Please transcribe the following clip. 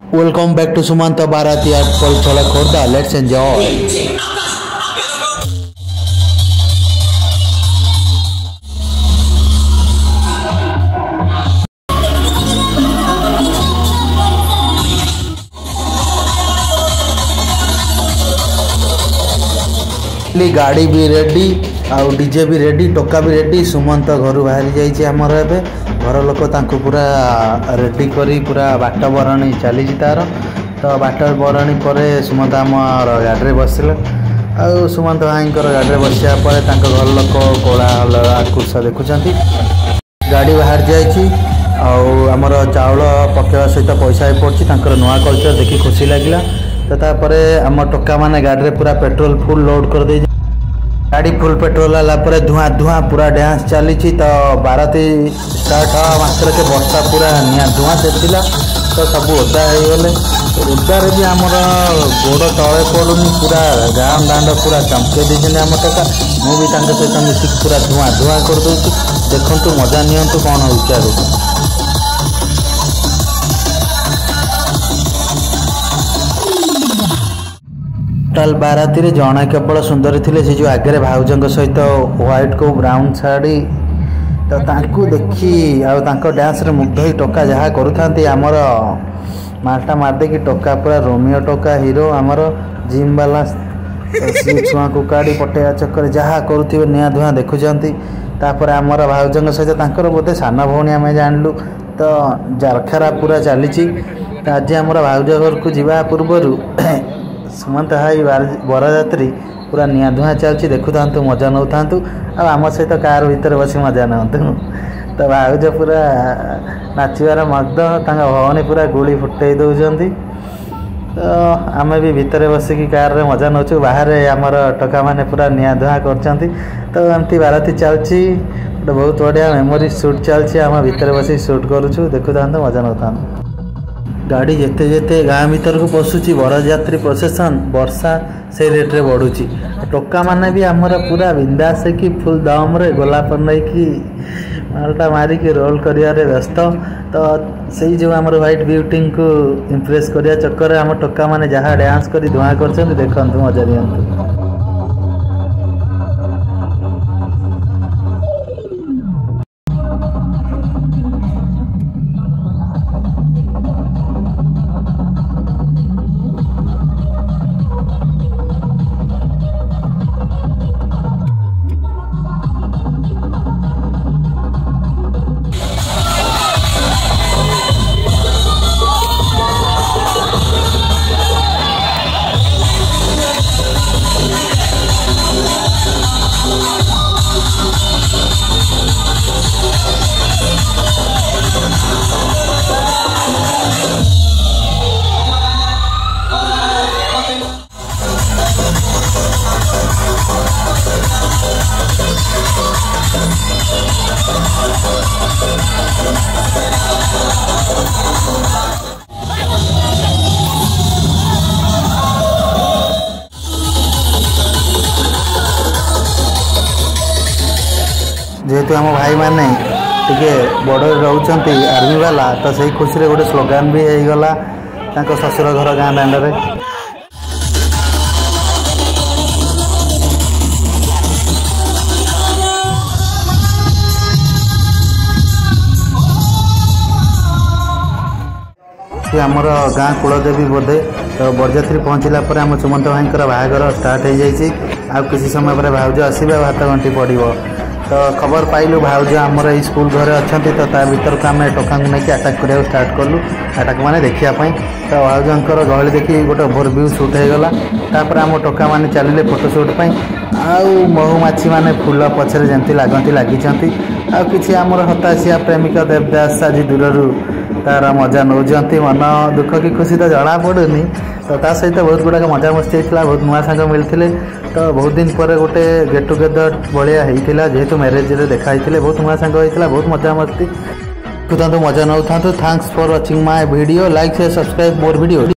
Welcome back to Sumanta Bharati at Kolchola Khorda. Let's enjoy. गाड़ी भी ready आउ DJ भी रेडी टोका भी रेडी सुमंत घर बाहरी जाइए आमर ए घर लोक पूरा रेडी करी पूरा बाट बरणी चली तार तो बाट बरणी पर सुमंत आम गाड़ी बसले आउ सुमंत भाई गाड़ी बसा पर घर लोक कोलाहल आकुश देखुं गाड़ी बाहर जामर चाउल पकेवा सहित पैसा पड़े नुआ कल्चर देखी खुशी लगे तो तापर आम टोका मैंने गाड़ी पूरा पेट्रोल फुल लोड कर दे गाड़ी फुल पेट्रोल है धुआं धुआं पूरा डांस चली तो बाराती स्टार्ट हाँ मात्र के बर्षा पूरा निआ धुआं चलता तो सब ओदा होगले ओदार भी आमर गोड़ तले पड़ूनी पूरा गाँ दांड पूरा चमके देते आम टोका मुझे सहित मिसिक पूरा धुआं धुआं कर दूसरी देखु मजा नियंतु कौन हो टोटाल बाराती रे जड़े केवल सुंदर थे से जो आगे भाउजों सहित व्हाइट को ब्राउन शाड़ी तो तांकु देखी आउ डांस रे मुग्ध ही टोका जहाँ करमर मालटा मारदे कि टोका पूरा रोमियो टोका हीरो आमर जिम वाला छुआ को काड़ी पटेया चक्कर जहाँ करुवे निआ धुआं देखुं तापर आमर भाउजों सहित बोधे सान भौणी आम जानलु तो जारखारा पूरा चली आज आमर भाउज घर को जावा पूर्वर सुमंत भाई बरजात्री पूरा निआ धुआं चलती देखु था मजा नौ था आम सहित कार भितर बस मजा नौतु तो भाउज पूरा नाचबार मग्ध भौणी पूरा गुड़ी फुटे दौरान तो आम भी भितर बसिकी कार रे मजा नौचु बाहर आमर टोका मैंने पूरा निआ धुआं कर तो एमती बाराती चलती गोटे बहुत बढ़िया मेमोरी सुट चलती आम भितर बस सुट करुचु देखु था मजा नौ था गाड़ी जेते जेते गाँ भीतर को पशुची बरजात्री प्रोसेसन वर्षा से रेट रे बढ़ुची टोका माने भी आमर पूरा बिंदास कि फुल दम रे गोलाप नहीं कि मालटा मारिकी रोल करियारे व्यस्त तो से जो आमर व्हाइट ब्यूटी को इम्प्रेस करिया चक्कर आम टोका माने जहाँ डांस करी धुआं कर देखु मजा नियंतु जेहेतु आम भाई माने टिके बॉर्डर रोचंती आर्मी वाला तो सही खुशी गोटे स्लोगान भी हो गला ससुर घर गाँ दांड रे आमर गाँ कुलदेवी बोधे तो बरजात्री पहुँचला पर आम सुमंत भाई बाहागर स्टार्ट हो जाइए आ किसी समय पर भाउज आसवे हाथ घंटी पड़ो तो खबर पाइलु भाउज आमर ये स्कूल घरे अच्छा तो ता भर को आम टोका को लेकिन आटाक करा स्टार्ट कलु आटाक मैंने देखापी तो भाउजर गहली देखी गोटे ओभरव्यू सुट होगला तापर आम टोका मैंने चलिए फोटोशूट आउ महुमाछी मैंने फूल पछरे जमी लगती लगी कि आमर हताशिया प्रेमिका देवदास आज दूर तार मजा नौ मन दुख कि खुशी तो जना पड़ूनी तो ता सहित बहुत गुड़ाक मजा मस्ती होता बहुत नुआ सांग मिलते तो बहुत दिन पर गोटे गेट टुगेदर भाया होता जेहेतु मैरेज रे देखाई बहुत नुआ सांग होता बहुत मजा मस्ती मजा नौ था। Thanks for watching my video like share subscribe more video.